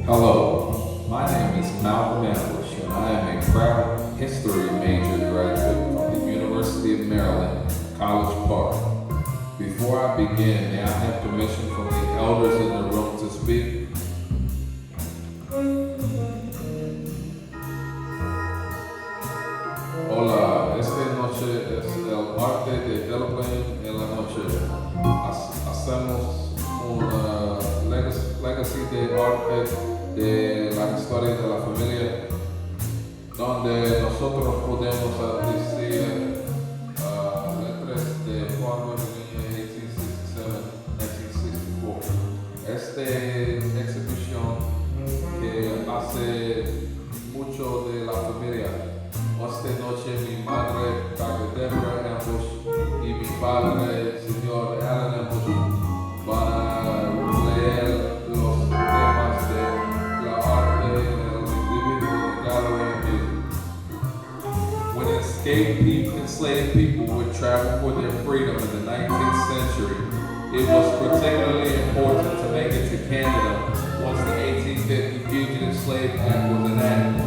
Hello, my name is Debra Ambush, and I am a proud history major graduate from the University of Maryland, College Park. Before I begin, may I have permission from the elders in the room to speak? Hola, esta noche es el arte de Delaplaine en la noche. Hacemos una legacy de arte de la historia de la familia, donde nosotros podemos decir letras de Farmville 1867-1964. Esta exhibición que hace mucho de la familia. Esta noche mi madre, Dr. Debra Ambush, y mi padre, señor Alan Ambush, van a leer los temas de la arte del individuo en gallery and music. When enslaved people would travel for their freedom in the 19th century, it was particularly important to make it to Canada once the 1850 Fugitive Slave Act was enacted.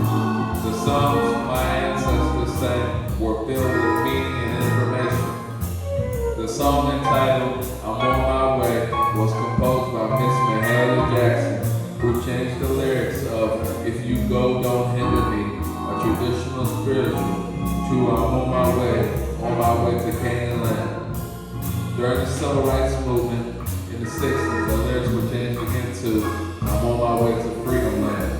The songs my ancestors sang were filled with meaning and information. The song entitled I'm on My Way was composed by Miss Mahalia Jackson, who changed the lyrics of If You Go, Don't Hinder Me, a traditional spiritual, to I'm on my way to Canaan land. During the Civil Rights Movement in the 60s, the lyrics were changed again to I'm on my way to Freedom Land.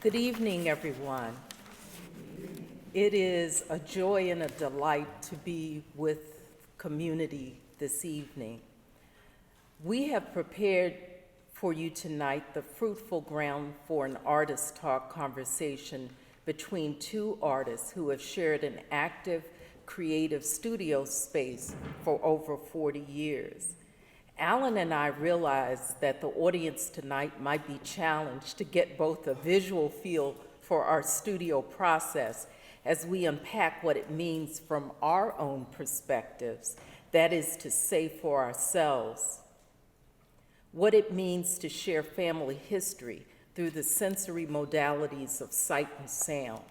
Good evening, everyone. It is a joy and a delight to be with community this evening. We have prepared for you tonight the fruitful ground for an artist talk conversation between two artists who have shared an active, creative studio space for over 40 years. Alan and I realized that the audience tonight might be challenged to get both a visual feel for our studio process as we unpack what it means from our own perspectives, that is to say for ourselves, what it means to share family history through the sensory modalities of sight and sound,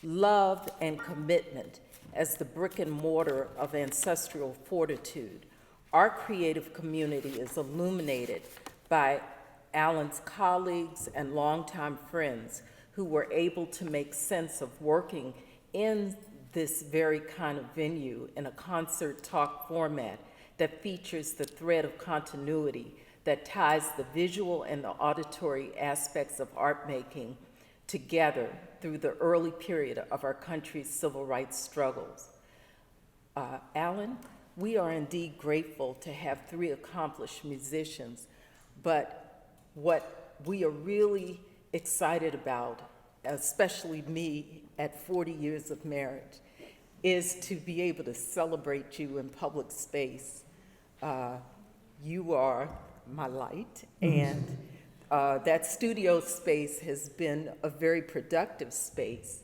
love and commitment as the brick and mortar of ancestral fortitude. Our creative community is illuminated by Alan's colleagues and longtime friends who were able to make sense of working in this very kind of venue in a concert talk format that features the thread of continuity that ties the visual and the auditory aspects of art making together through the early period of our country's civil rights struggles. Alan, we are indeed grateful to have three accomplished musicians, but what we are really excited about, especially me at 40 years of marriage, is to be able to celebrate you in public space. You are my light, and that studio space has been a very productive space.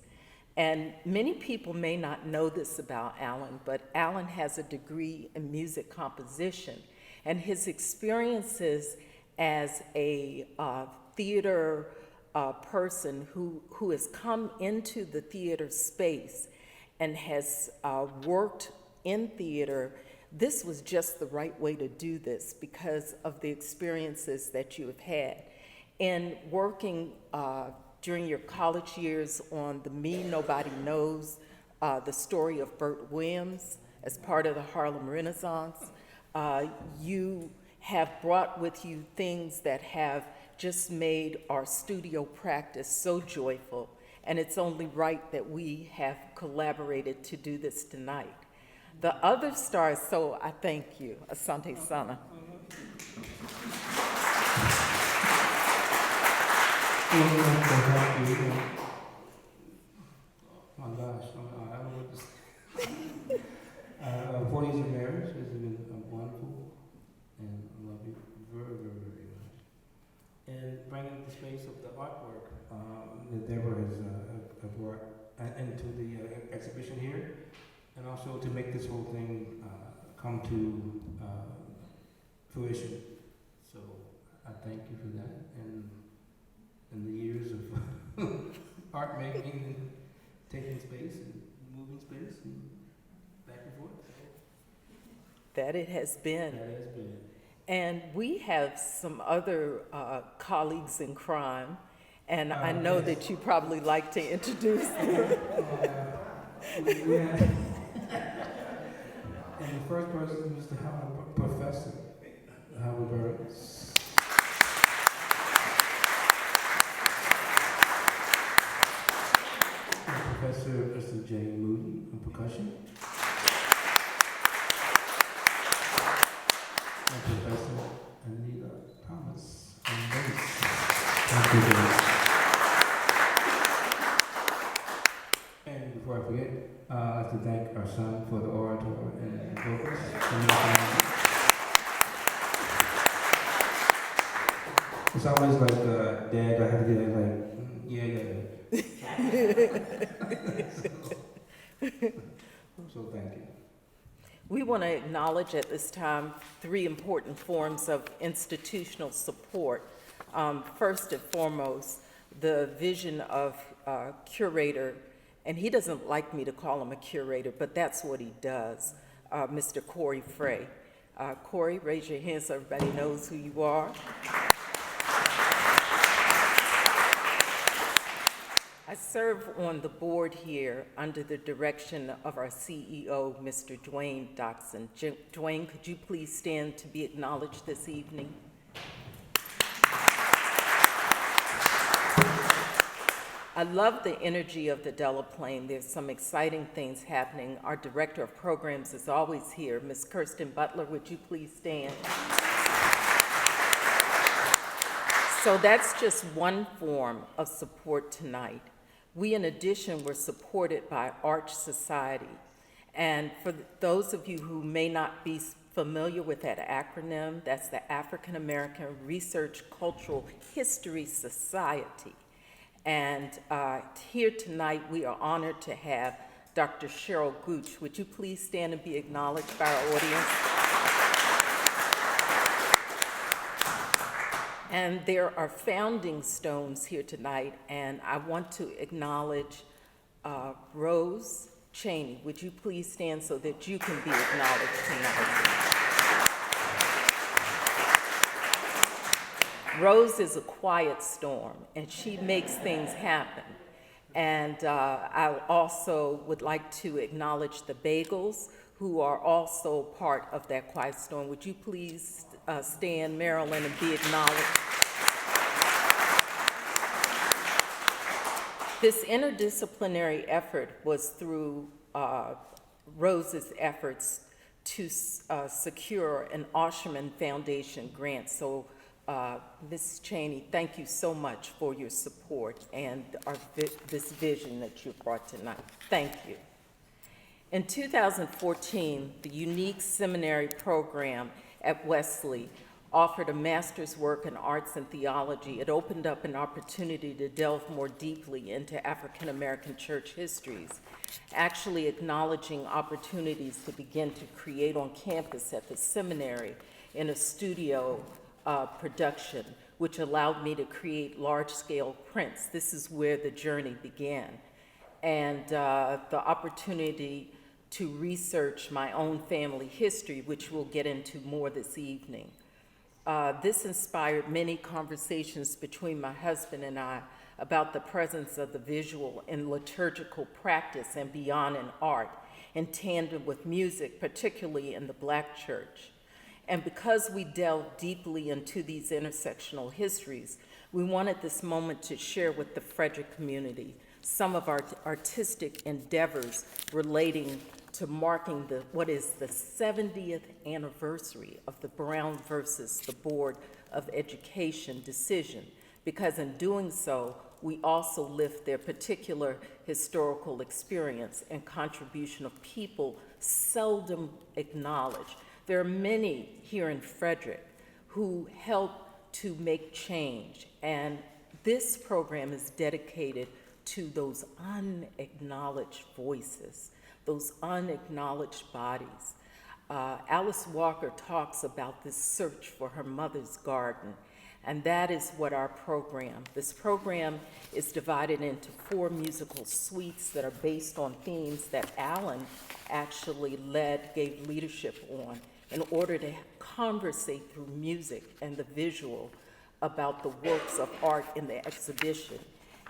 And many people may not know this about Alan, but Alan has a degree in music composition, and his experiences as a theater person who has come into the theater space and has worked in theater, this was just the right way to do this because of the experiences that you have had. In working during your college years on the Me Nobody Knows, the story of Bert Williams as part of the Harlem Renaissance, you have brought with you things that have just made our studio practice so joyful, and it's only right that we have collaborated to do this tonight. The other stars, so I thank you, Asante Sana. Oh my gosh, I don't know what to say. 40 years of marriage has been wonderful, and I love you very, very, very much. And bringing the space of the artwork that Debra has brought into the exhibition here, and also to make this whole thing come to fruition. So I thank you for that, and the years of art making and taking space and moving space and back and forth. That it has been. That has been. And we have some other colleagues in crime, and I know yes. that you probably like to introduce them. We had, and the first person was the Howard Professor, Howard Burns. Professor Mr. Jay Moody on percussion. And Professor Anita Thomas on bass. Thank you, Jay. And before I forget, I'd like to thank our son for the orator and vocals. It's always like, Dad, I have to get it like, yeah. So thank you. We want to acknowledge at this time 3 important forms of institutional support. First and foremost, the vision of curator, and he doesn't like me to call him a curator, but that's what he does, Mr. Corey Frey. Corey, raise your hand so everybody knows who you are. I serve on the board here under the direction of our CEO, Mr. Dwayne Doxson. Dwayne, could you please stand to be acknowledged this evening? I love the energy of the Delaplaine. There's some exciting things happening. Our director of programs is always here. Ms. Kirsten Butler, would you please stand? So that's just one form of support tonight. We, in addition, were supported by Arch Society. And for those of you who may not be familiar with that acronym, that's the African American Research Cultural History Society. And here tonight, we are honored to have Dr. Cheryl Gooch. Would you please stand and be acknowledged by our audience? And there are founding stones here tonight, and I want to acknowledge Rose Cheney. Would you please stand so that you can be acknowledged tonight? Rose is a quiet storm, and she makes things happen. And I also would like to acknowledge the Bagels, who are also part of that quiet storm. Would you please stand, Marilyn, and be acknowledged? This interdisciplinary effort was through Rose's efforts to secure an Osherman Foundation grant. So Ms. Cheney, thank you so much for your support and this vision that you brought tonight. Thank you. In 2014, the unique seminary program at Wesley offered a master's work in arts and theology. It opened up an opportunity to delve more deeply into African American church histories, actually acknowledging opportunities to begin to create on campus at the seminary in a studio production, which allowed me to create large-scale prints. This is where the journey began. And the opportunity to research my own family history, which we'll get into more this evening. This inspired many conversations between my husband and I about the presence of the visual in liturgical practice and beyond in art, in tandem with music, particularly in the Black church. And because we delve deeply into these intersectional histories, we wanted this moment to share with the Frederick community some of our artistic endeavors relating to marking what is the 70th anniversary of the Brown versus the Board of Education decision, because in doing so, we also lift their particular historical experience and contribution of people seldom acknowledged. There are many here in Frederick who help to make change, and this program is dedicated to those unacknowledged voices, those unacknowledged bodies. Alice Walker talks about this search for her mother's garden, and that is what this program is divided into 4 musical suites that are based on themes that Alan actually gave leadership on in order to conversate through music and the visual about the works of art in the exhibition.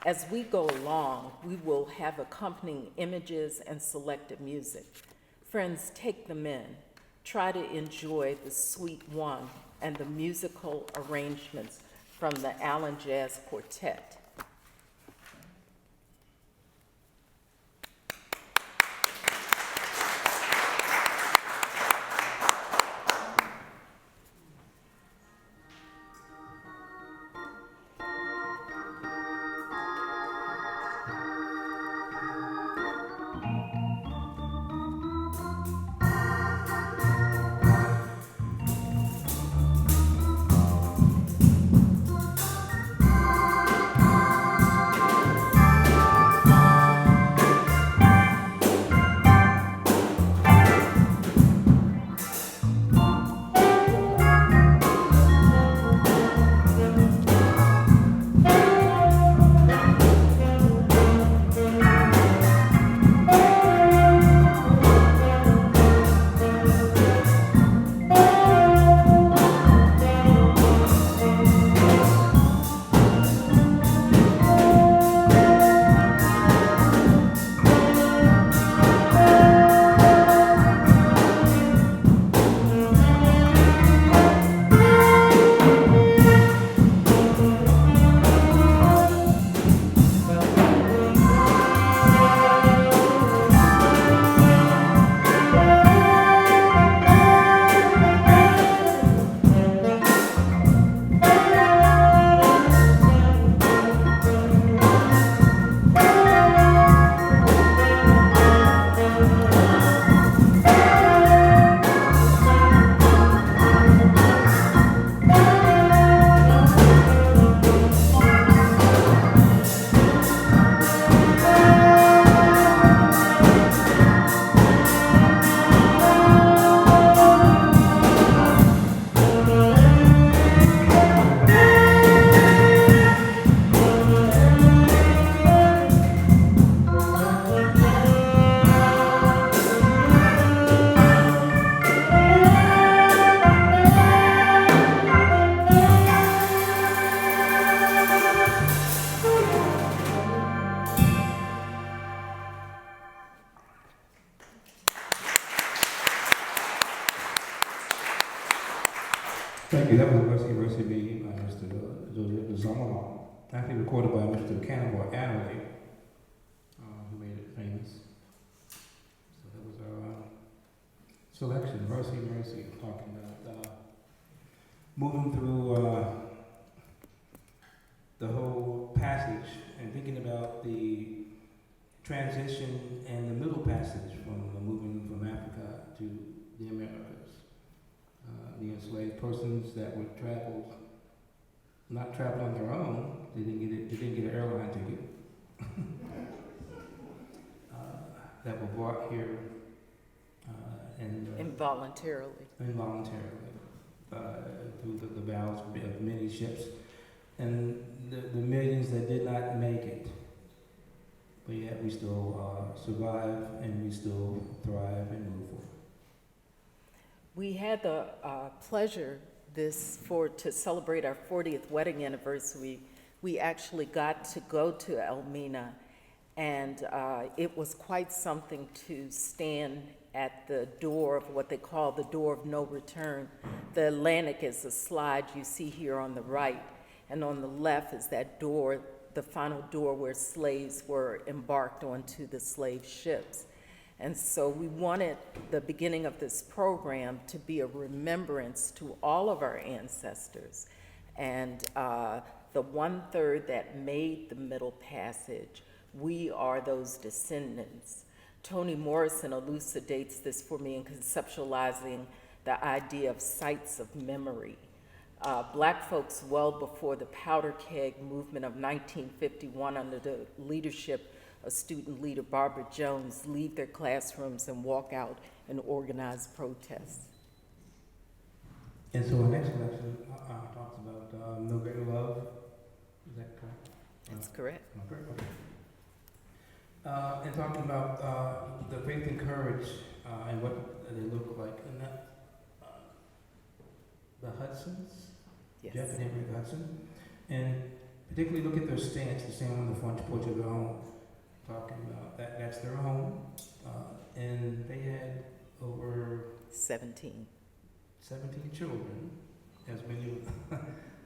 As we go along, we will have accompanying images and selected music. Friends, take them in. Try to enjoy the Suite 1 and the musical arrangements from the Allen Jazz Quartet. Thank you. That was Mercy Me by Mr. Joseph Zama, actually recorded by Mr. Cannibal Adderley, who made it famous. So that was our selection, Mercy, talking about moving through the whole passage and thinking about the transition and the middle passage from moving from Africa to the Americas. The enslaved persons that would not travel on their own. They didn't get an airline ticket. That were brought here involuntarily through the bows of many ships, and the millions that did not make it. But yet we still survive, and we still thrive and move forward. We had the pleasure to celebrate our 40th wedding anniversary. We actually got to go to Elmina, and it was quite something to stand at the door of what they call the door of no return. The Atlantic is a slide you see here on the right, and on the left is that door, the final door where slaves were embarked onto the slave ships. And so we wanted the beginning of this program to be a remembrance to all of our ancestors. And the 1/3 that made the Middle Passage, we are those descendants. Toni Morrison elucidates this for me in conceptualizing the idea of sites of memory. Black folks, well before the powder keg movement of 1951 under the leadership of student leader Barbara Jones, leave their classrooms and walk out and organize protests. And so our next collection talks about No Greater Love. Is that correct? That's correct. Okay. And talking about the faith and courage and what they look like. And that, the Hudsons, Yes. Jeff and Henry Hudson, and particularly look at their stance, the same on the front porch of their home, talking about that's their home, and they had over 17 children, as many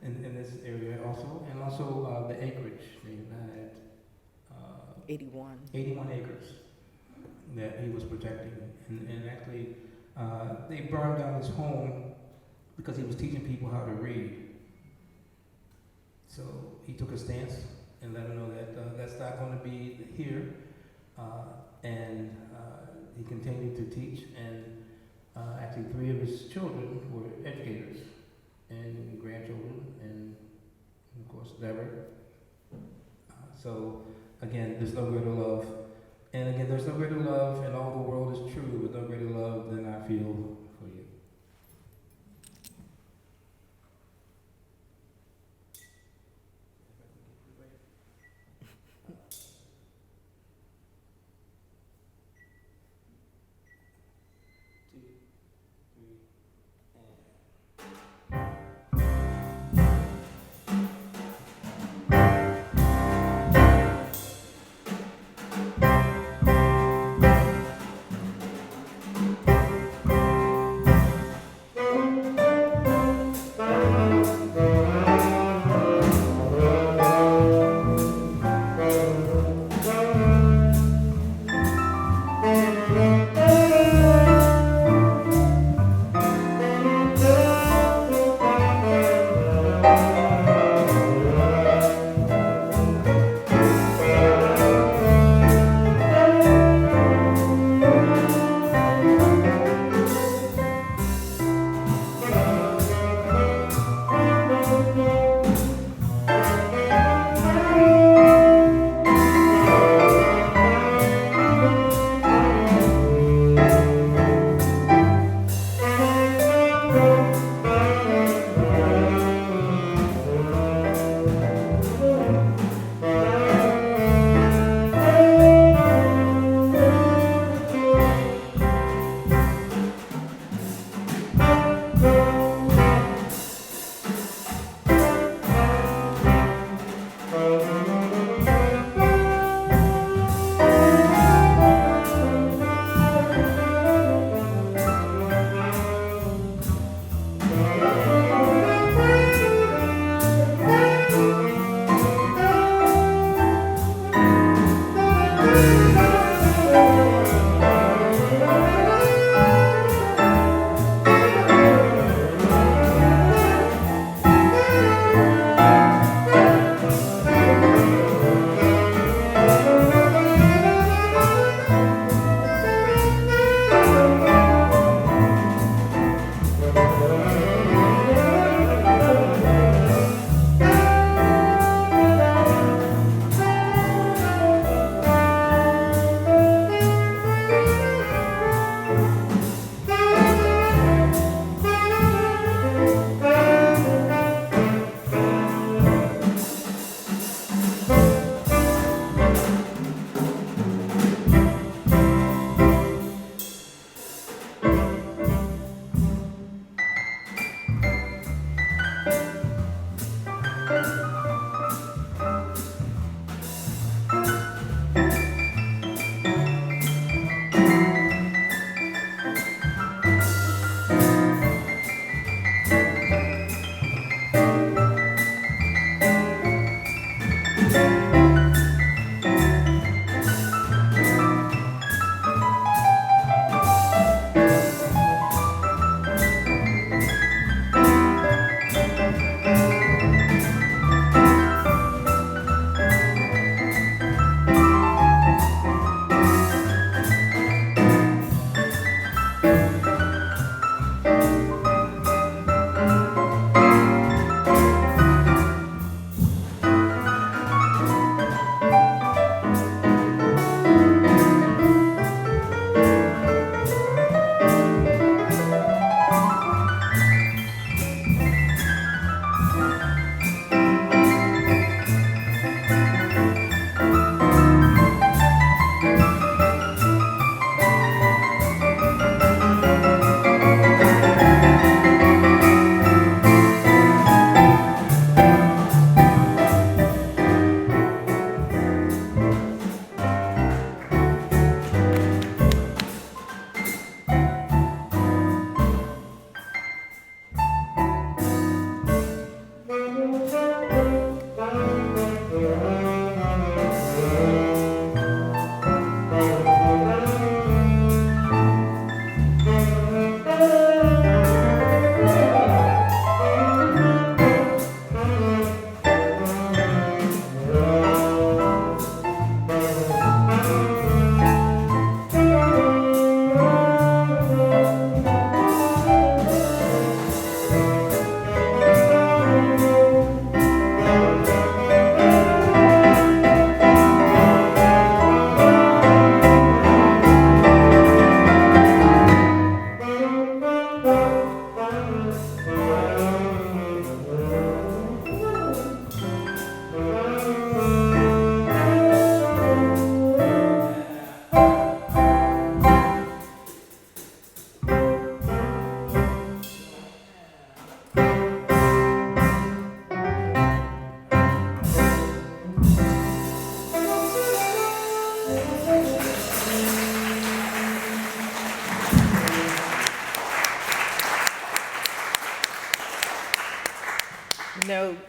in this area also, and also the acreage. They had 81 acres that he was protecting, and actually they burned down his home because he was teaching people how to read. So he took a stance and let them know that that's not going to be here, and he continued to teach, and actually 3 of his children were educators and grandchildren, and of course Debra. So again, there's no greater love, and again, there's no greater love, and all the world is true, but no greater love than I feel for you.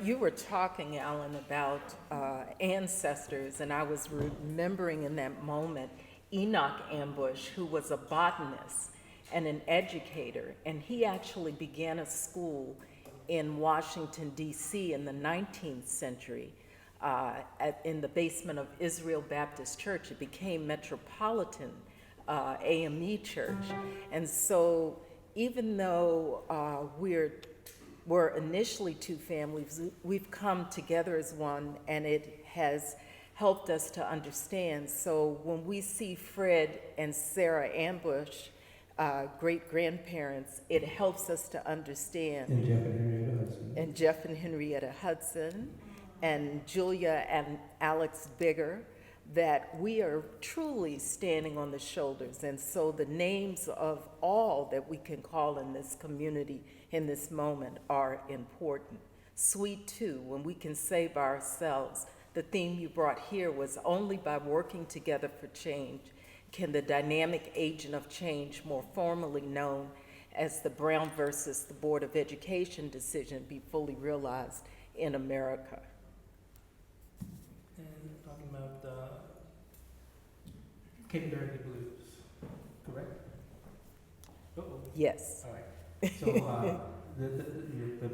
you were talking, Alan, about ancestors, and I was remembering in that moment Enoch Ambush, who was a botanist and an educator, and he actually began a school in Washington, D.C. in the 19th century in the basement of Israel Baptist Church. It became Metropolitan AME Church. And so even though we're initially two families, we've come together as one, and it has helped us to understand. So when we see Fred and Sarah Ambush, great-grandparents, it helps us to understand. And Jeff and Henrietta Hudson. And Julia and Alex Bigger, that we are truly standing on the shoulders. And so the names of all that we can call in this community in this moment are important. Sweet too, when we can save ourselves. The theme you brought here was only by working together for change can the dynamic agent of change, more formally known as the Brown versus the Board of Education decision, be fully realized in America. And talking about Cape Verde Blues, correct? Uh-oh. Yes. All right. So the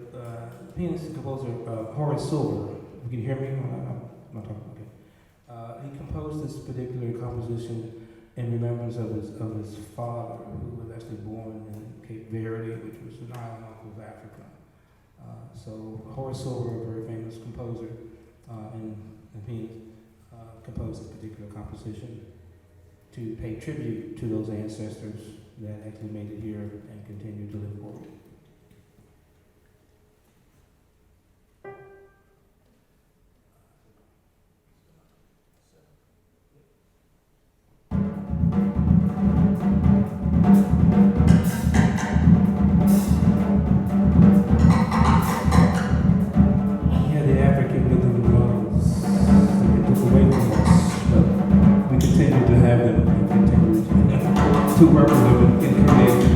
pianist and composer Horace Silver, you can hear me? I'm not talking. Okay. He composed this particular composition in remembrance of his father, who was actually born in Cape Verde, which was an island off of Africa. So Horace Silver, a very famous composer and pianist, composed this particular composition to pay tribute to those ancestors that actually made it here and continue to live forward. To work with them in creation.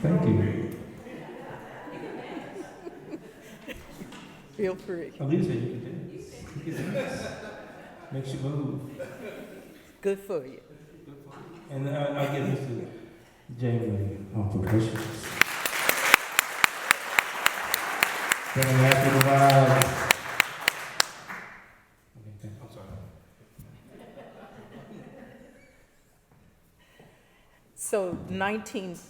Thank you. Feel free. Alicia, you can dance. You can dance. Makes you move. Good for you. And I'll give this to Jamie on percussion. Bringing back to the vibe. Okay, I'm sorry. So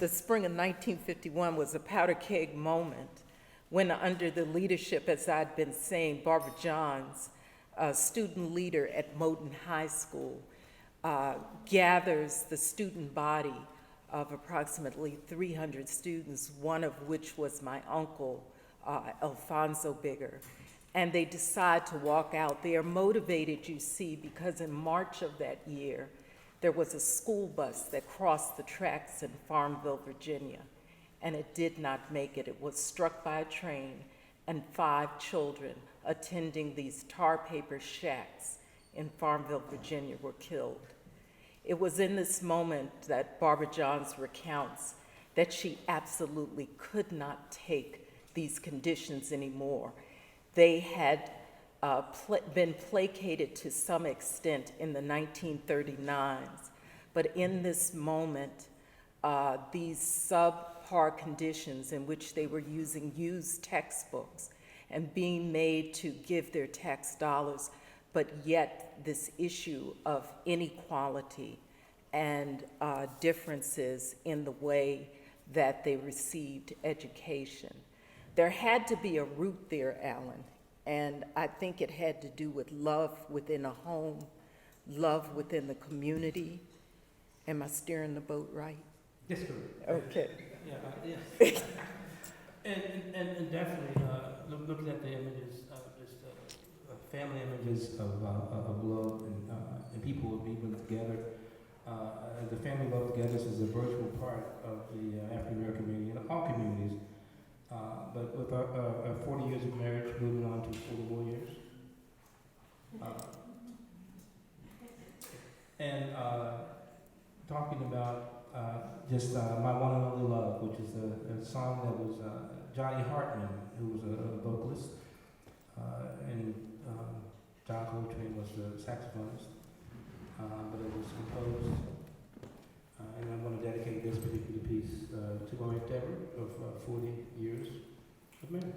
the spring of 1951 was a powder keg moment when, under the leadership, as I'd been saying, Barbara Johns, a student leader at Moton High School, gathers the student body of approximately 300 students, one of which was my uncle, Alfonso Bigger. And they decide to walk out. They are motivated, you see, because in March of that year, there was a school bus that crossed the tracks in Farmville, Virginia, and it did not make it. It was struck by a train, and 5 children attending these tar paper shacks in Farmville, Virginia, were killed. It was in this moment that Barbara Johns recounts that she absolutely could not take these conditions anymore. They had been placated to some extent in the 1939s, but in this moment, these subpar conditions in which they were using used textbooks and being made to give their tax dollars, but yet this issue of inequality and differences in the way that they received education. There had to be a root there, Alan, and I think it had to do with love within a home, love within the community. Am I steering the boat right? Yes, correct. Okay. Yeah. And definitely, looking at the images, just family images of love and people being together. The family love togetherness is a virtual part of the African American community and all communities. But with our 40 years of marriage, moving on to 40 more years. And talking about just my one and only love, which is a song that was Johnny Hartman, who was a vocalist, and John Coltrane was the saxophonist, but it was composed. And I'm going to dedicate this particular piece to my wife Debra of 40 years of marriage.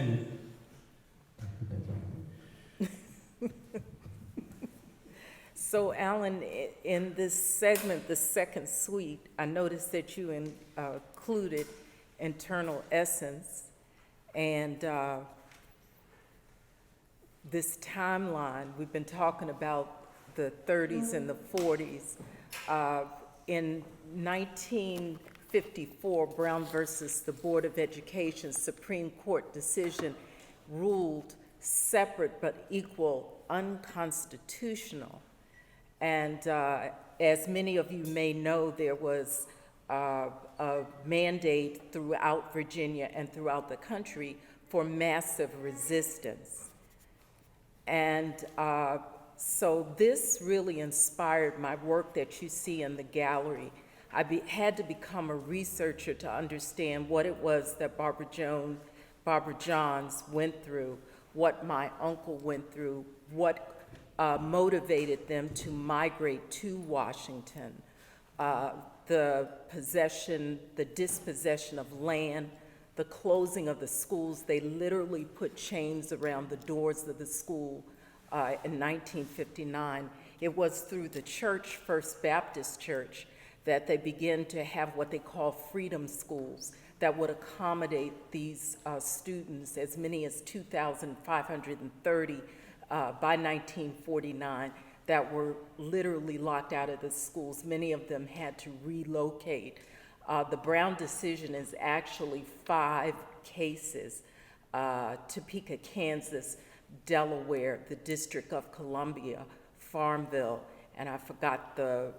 And So Alan, in this segment, the second suite, I noticed that you included internal essence and this timeline. We've been talking about the 30s and the 40s. In 1954, Brown versus the Board of Education Supreme Court decision ruled separate but equal unconstitutional. And as many of you may know, there was a mandate throughout Virginia and throughout the country for massive resistance. And so this really inspired my work that you see in the gallery. I had to become a researcher to understand what it was that Barbara Johns went through, what my uncle went through, what motivated them to migrate to Washington, the dispossession of land, the closing of the schools. They literally put chains around the doors of the school in 1959. It was through the church, First Baptist Church, that they began to have what they call freedom schools that would accommodate these students, as many as 2,530 by 1949, that were literally locked out of the schools. Many of them had to relocate. The Brown decision is actually 5 cases: Topeka, Kansas, Delaware, the District of Columbia, Farmville, and I forgot the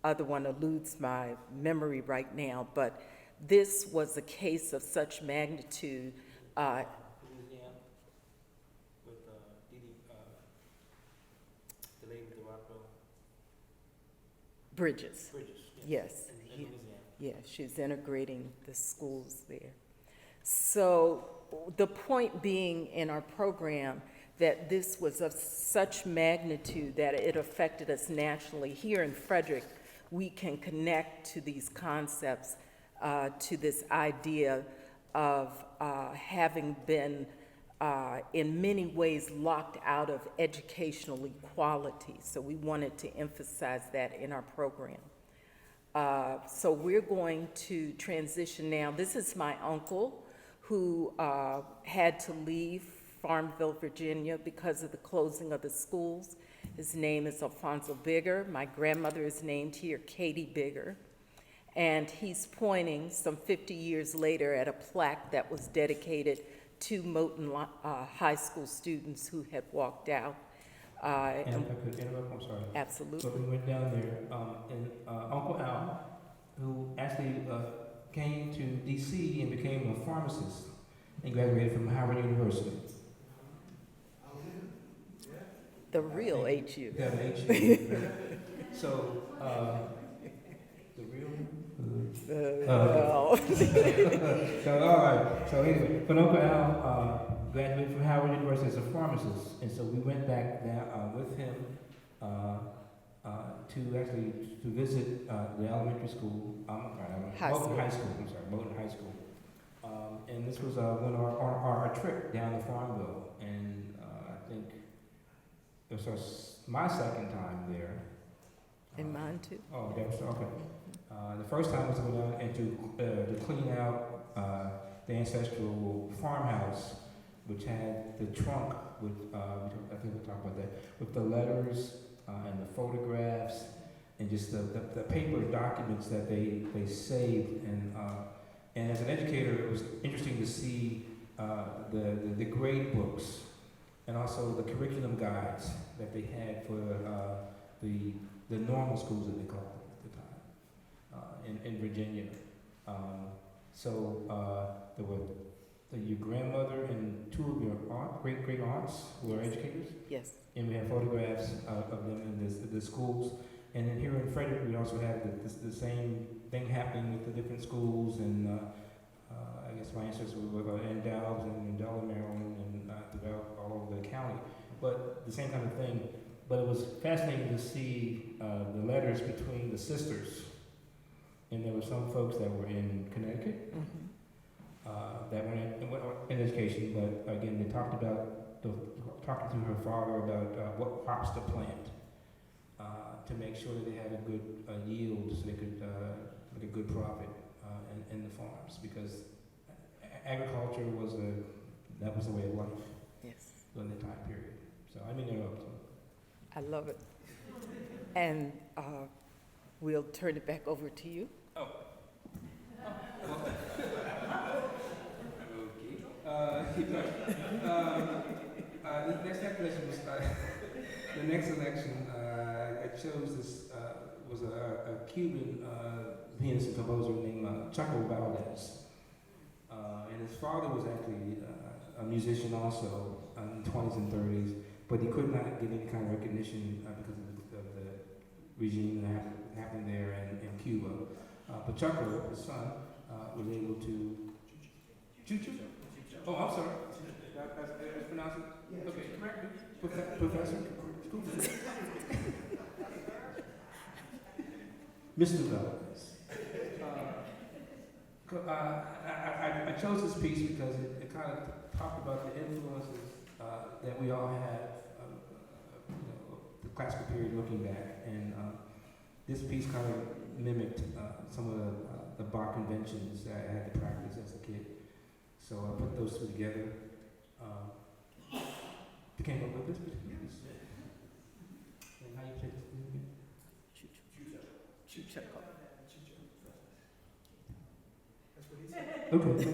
other one, eludes my memory right now, but this was a case of such magnitude. Bridges. Yes. Yeah, she's integrating the schools there. So the point being in our program that this was of such magnitude that it affected us nationally. Here in Frederick, we can connect to these concepts, to this idea of having been in many ways locked out of educational equality. So we wanted to emphasize that in our program. So we're going to transition now. This is my uncle who had to leave Farmville, Virginia because of the closing of the schools. His name is Alfonso Bigger. My grandmother is named here Katie Bigger. And he's pointing some 50 years later at a plaque that was dedicated to Moton High School students who had walked out. And if I could interrupt, I'm sorry. Absolutely. So we went down there, and Uncle Al, who actually came to D.C. and became a pharmacist and graduated from Howard University. The real HU. Yeah, the HU. Right? So, the real? Well. So, all right. So anyway, but Uncle Al graduated from Howard University as a pharmacist, and so we went back there with him to visit the elementary school. Moton High School. I'm sorry, Moton High School. And this was one of our trip down to Farmville, and I think it was my second time there. And mine too. Oh, that was okay. The first time was to go down and to clean out the ancestral farmhouse, which had the trunk with, I think we'll talk about that, with the letters and the photographs and just the paper documents that they saved. And as an educator, it was interesting to see the grade books and also the curriculum guides that they had for the normal schools that they called them at the time in Virginia. So there were your grandmother and 2 of your great aunts who are educators. Yes. And we have photographs of them in the schools. And then here in Frederick, we also have the same thing happening with the different schools. And I guess my ancestors were in Dallas and in Delaware, Maryland, and throughout all over the county. But the same kind of thing. But it was fascinating to see the letters between the sisters. And there were some folks that were in Connecticut. Mm-hmm. that went in education, but again, they talked about talking to her father about what crops to plant to make sure that they had a good yield, so they could make a good profit in the farms, because agriculture was a way of life. Yes. During that time period. So I mean, I love it. And we'll turn it back over to you. Oh. The next election, I chose this, was a Cuban pianist and composer named Chaco Valdez. And his father was actually a musician also in the 20s and 30s, but he could not get any kind of recognition because of the regime that happened there in Cuba. But Chaco, his son, was able to... Oh, I'm sorry. That's pronounced it? Okay, correct. Professor? Mr. Valdez. I chose this piece because it kind of talked about the influences that we all have, the classical period looking back, and this piece kind of mimicked some of the bar conventions that I had to practice as a kid. So I put those two together. Came up with this piece. And how you say this again? Chuchaco. Okay.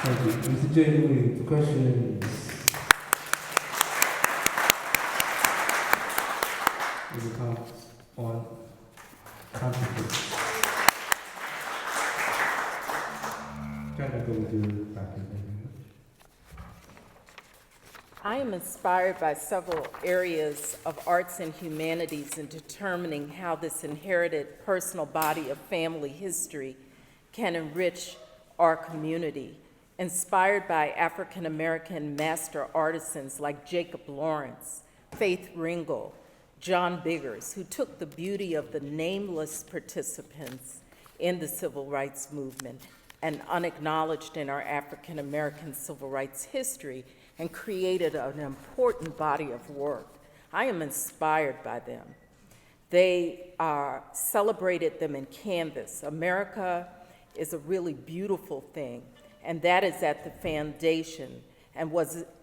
Thank you. Mr. J. Louis, questions? Any comments on controversy? Trying to go to Dr. I am inspired by several areas of arts and humanities in determining how this inherited personal body of family history can enrich our community. Inspired by African American master artisans like Jacob Lawrence, Faith Ringgold, John Biggers, who took the beauty of the nameless participants in the civil rights movement and unacknowledged in our African American civil rights history and created an important body of work. I am inspired by them. They celebrated them in canvas. America is a really beautiful thing, and that is at the foundation, and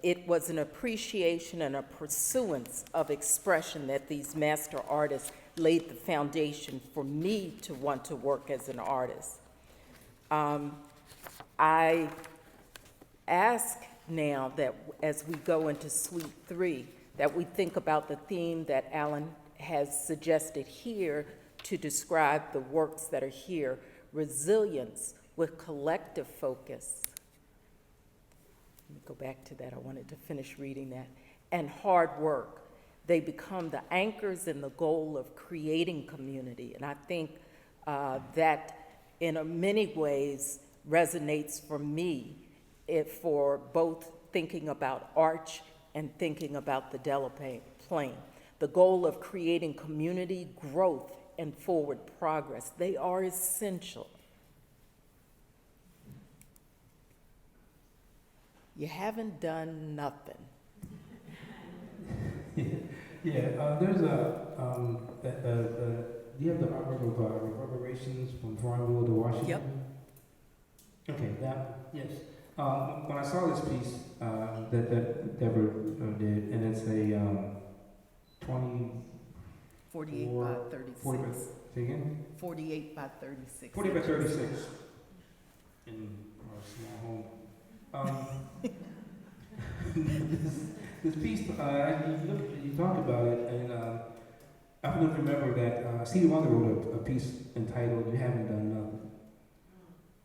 it was an appreciation and a pursuance of expression that these master artists laid the foundation for me to want to work as an artist. I ask now that as we go into Suite 3, that we think about the theme that Alan has suggested here to describe the works that are here, resilience with collective focus. Let me go back to that. I wanted to finish reading that. And hard work. They become the anchors in the goal of creating community. And I think that in many ways resonates for me for both thinking about Arch and thinking about the Delaplaine. The goal of creating community, growth, and forward progress. They are essential. You haven't done nothing. There's do you have the artwork of reverberations from Farmville to Washington? Yep. Okay, yes. When I saw this piece that Debra did, and it's a 48 by 36. 40 by, say again? 48 by 36. 40 by 36 in our small home. This piece, you talk about it, and I can remember that Stevie Wonder wrote a piece entitled "You Haven't Done Nothing,"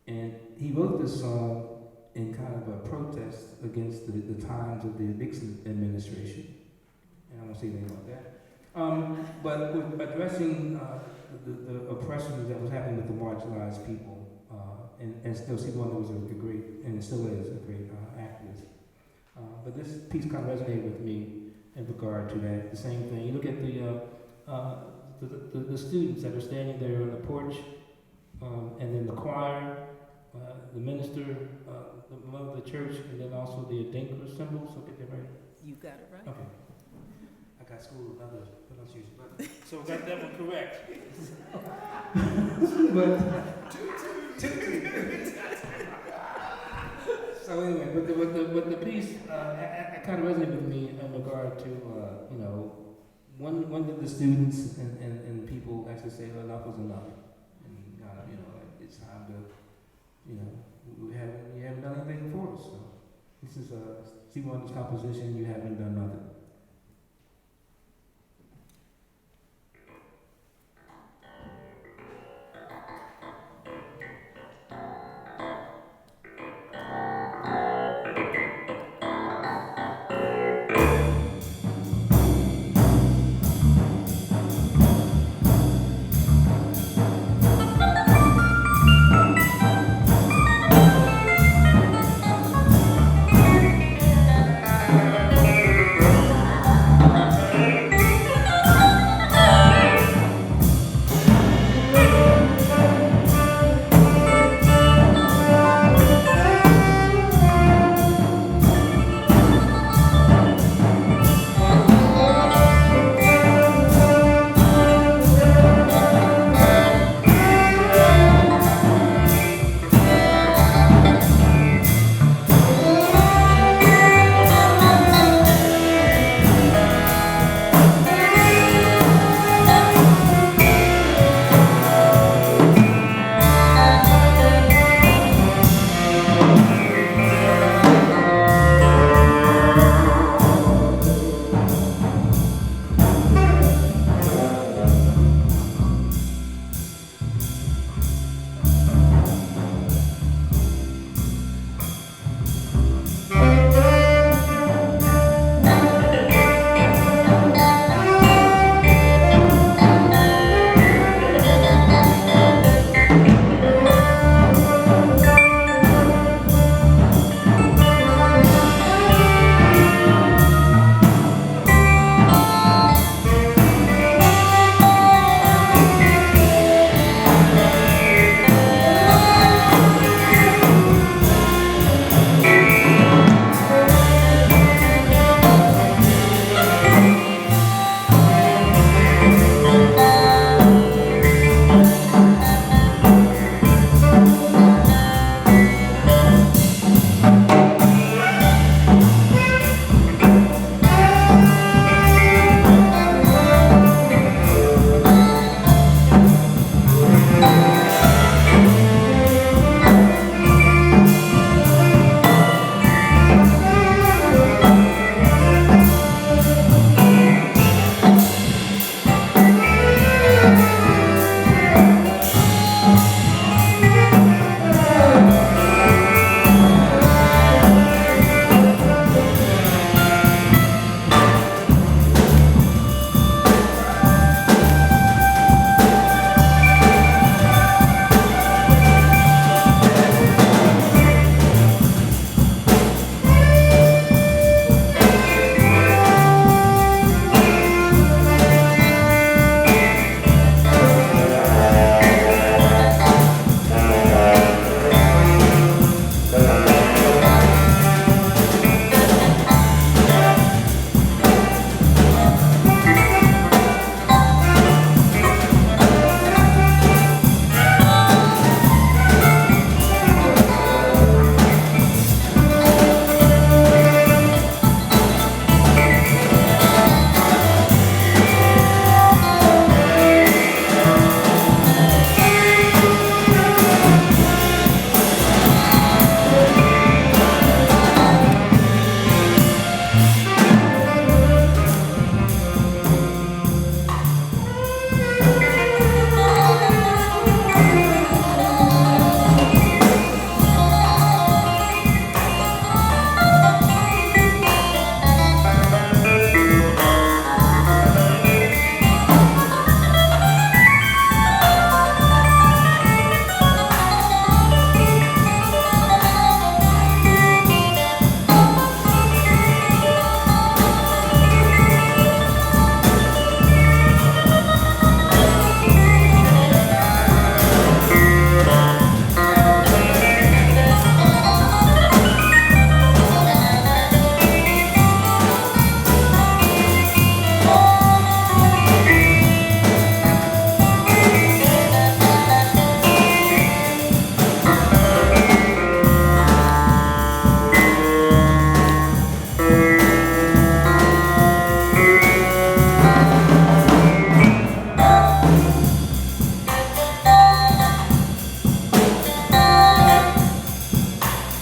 and he wrote this song in kind of a protest against the times of the Nixon administration. And I won't say anything about that. But with addressing the oppression that was happening with the marginalized people, and still Stevie Wonder was a great, and it still is a great activist. But this piece kind of resonated with me in regard to that. The same thing. You look at the students that are standing there on the porch, and then the choir, the minister, the mother of the church, and then also the Adinkra symbol. So get that right? You got it right. Okay. I got school with other pronunciation, but so got that one correct. So anyway, but the piece kind of resonated with me in regard to when did the students and people actually say enough was enough, and like it's time to you haven't done anything for us. So this is Stevie Wonder's composition. You haven't done nothing.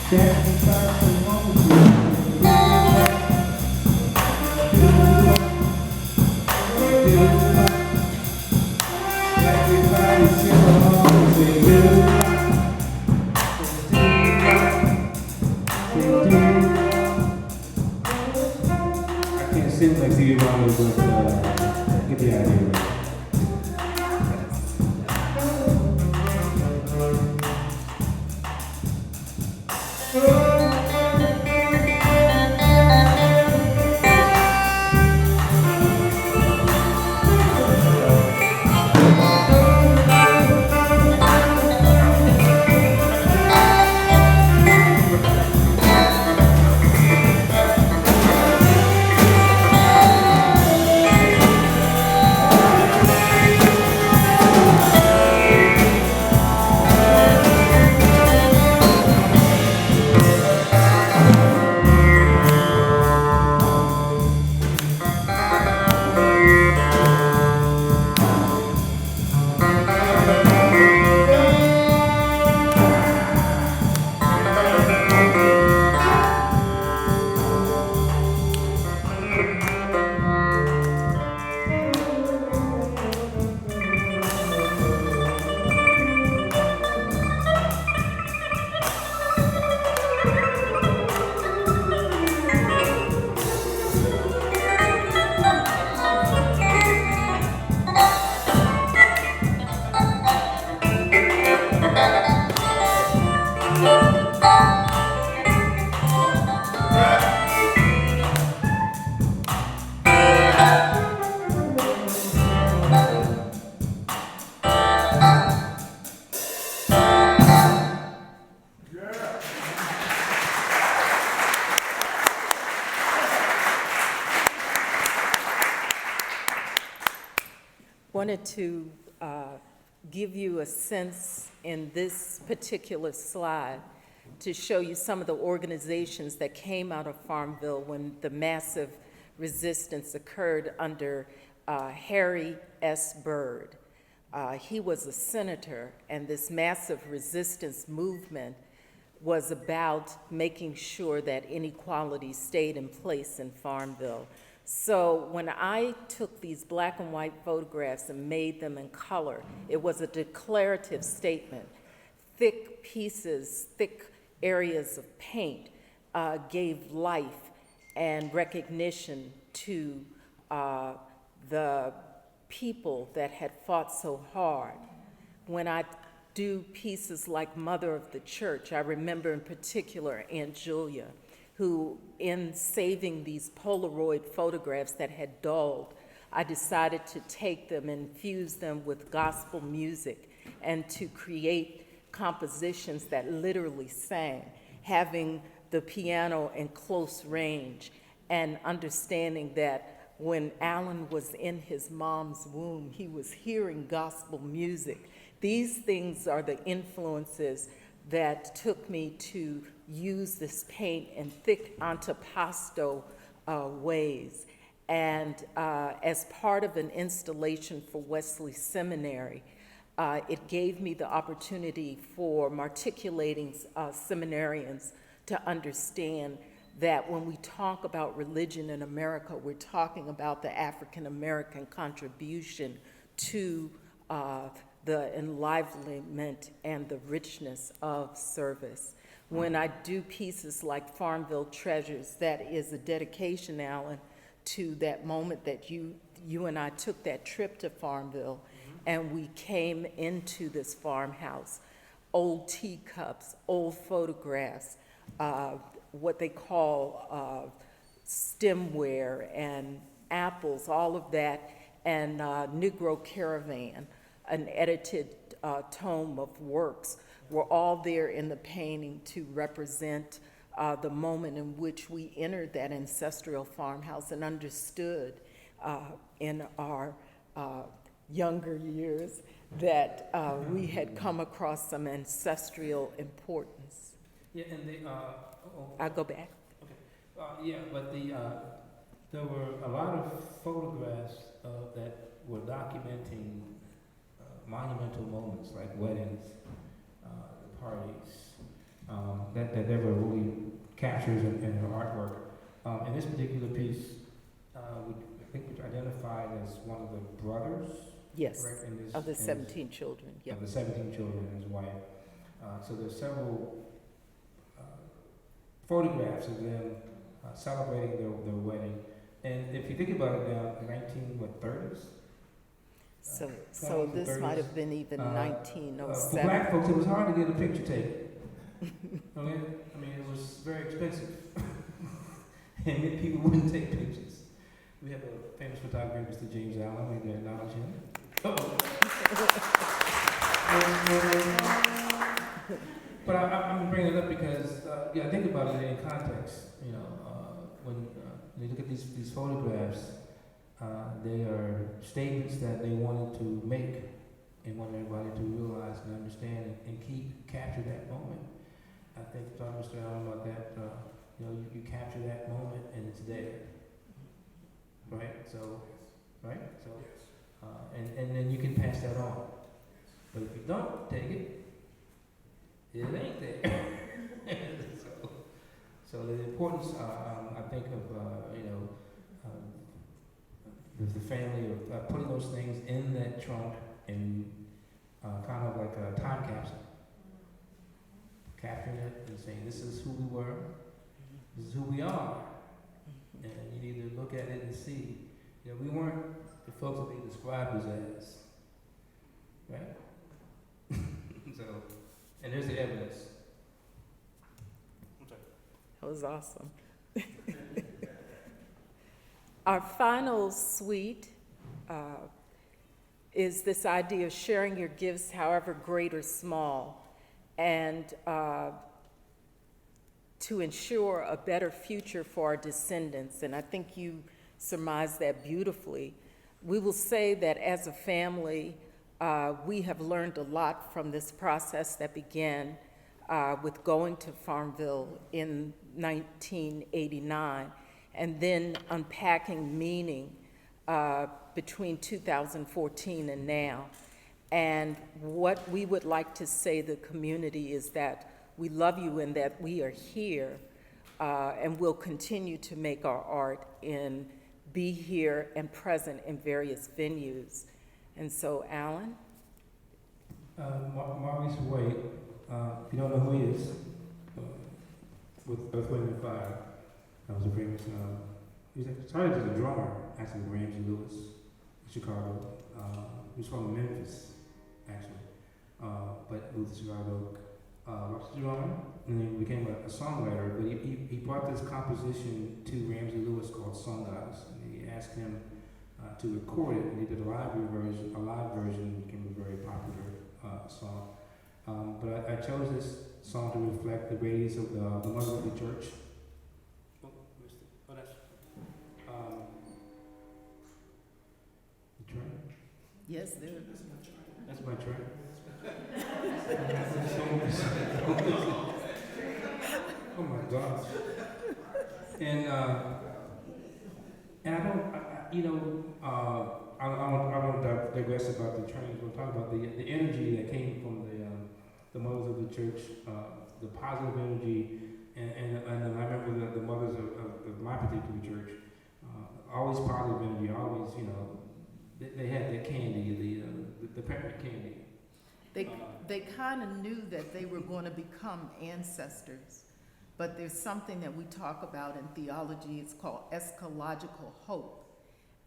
Sacrifice the moment. Everybody sing along, say I can't sing like Stevie Wonder, but get the idea. Wanted to give you a sense in this particular slide to show you some of the organizations that came out of Farmville when the massive resistance occurred under Harry S. Byrd. He was a senator, and this massive resistance movement was about making sure that inequality stayed in place in Farmville. So when I took these black and white photographs and made them in color, it was a declarative statement. Thick pieces, thick areas of paint gave life and recognition to the people that had fought so hard. When I do pieces like Mother of the Church, I remember in particular Aunt Julia, who in saving these Polaroid photographs that had dulled, I decided to take them and infuse them with gospel music and to create compositions that literally sang, having the piano in close range and understanding that when Alan was in his mom's womb, he was hearing gospel music. These things are the influences that took me to use this paint in thick antipasto ways. And as part of an installation for Wesley Seminary, it gave me the opportunity for matriculating seminarians to understand that when we talk about religion in America, we're talking about the African American contribution to the enlivenment and the richness of service. When I do pieces like Farmville Treasures, that is a dedication, Alan, to that moment that you and I took that trip to Farmville, and we came into this farmhouse. Old teacups, old photographs, what they call stemware and apples, all of that, and Negro Caravan, an edited tome of works, were all there in the painting to represent the moment in which we entered that ancestral farmhouse and understood in our younger years that we had come across some ancestral importance. Yeah, and they, I'll go back. Okay. Yeah, but there were a lot of photographs that were documenting monumental moments like weddings, parties, that Debra really captures in her artwork. In this particular piece, I think we identified as one of the brothers, Yes, correct? of the 17 children, yeah. Of the 17 children and his wife. So there's several photographs of them celebrating their wedding. And if you think about it now, 1930s? So 20s, this 30s. might have been even For 1907. black folks, it was hard to get a picture taken. Okay? I mean, it was very expensive. And many people wouldn't take pictures. We have a famous photographer, Mr. James Allen. I'm going to acknowledge him. But I'm bringing it up because, yeah, think about it in context. You know, when you look at these photographs, they are statements that they wanted to make and want everybody to realize and understand and capture that moment. I think talking to Mr. Allen about that, you know, you capture that moment and it's there, right? So, right? So, and then you can pass that on. But if you don't take it, it ain't there. so the importance, I think of, you know, the family of putting those things in that trunk and kind of like a time capsule. Capturing it and saying, this is who we were, this is who we are. And you need to look at it and see. You know, we weren't the folks that they described us as. Right? So, and there's the evidence. That was awesome. Our final suite is this idea of sharing your gifts, however great or small, and to ensure a better future for our descendants. And I think you surmised that beautifully. We will say that as a family, we have learned a lot from this process that began with going to Farmville in 1989, and then unpacking meaning between 2014 and now. And what we would like to say to the community is that we love you and that we are here and will continue to make our art and be here and present in various venues. And so, Alan? Maurice White, if you don't know who he is, with Earth, Wind & Fire, that was a famous, he started as a drummer, actually, with Ramsey Lewis, in Chicago. He was from Memphis, actually, but moved to Chicago. Was a drummer, and then became a songwriter, but he brought this composition to Ramsey Lewis called Song Goddess, and he asked him to record it, and he did a live version, became a very popular song. But I chose this song to reflect the radiance of the Mother of the Church. The train? Yes, there. That's my train. Oh my gosh. And I don't, I don't digress about the trains. We'll talk about the energy that came from the mothers of the church, the positive energy, and I remember the mothers of my particular church, always positive energy, always, they had that candy, the peppermint candy. They kind of knew that they were going to become ancestors, but there's something that we talk about in theology. It's called eschatological hope.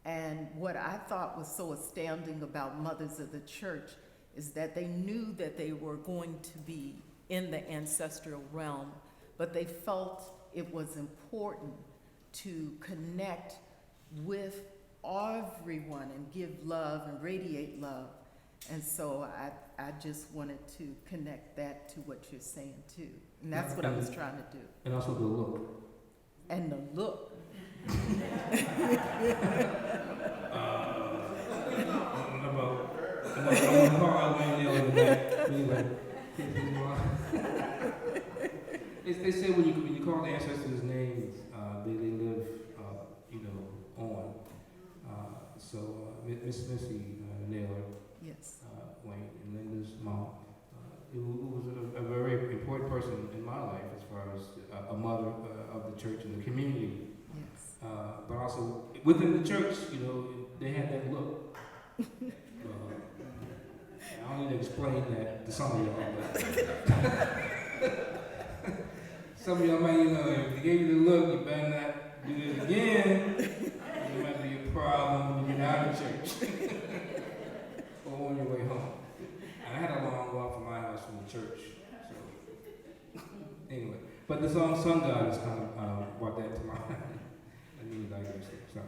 And what I thought was so astounding about mothers of the church is that they knew that they were going to be in the ancestral realm, but they felt it was important to connect with everyone and give love and radiate love. And so I just wanted to connect that to what you're saying too. And that's what I was trying to do. And also the look. And the look. I'm gonna call out one nail in the back. They say when you call the ancestors' names, they live, on. So Miss Missy Naylor. Yes. Wayne and Linda's mom, who was a very important person in my life as of the church and the community. Yes. But also within the church, you know, they had that look. I don't need to explain that to some of y'all, but some of y'all might, you know, if they gave you the look, you better not do it again. It might be a problem when you get out of church or on your way home. And I had a long walk from my house from the church, so anyway. But the song "Sun God" has kind of brought that to mind. I need to digress there. Sorry.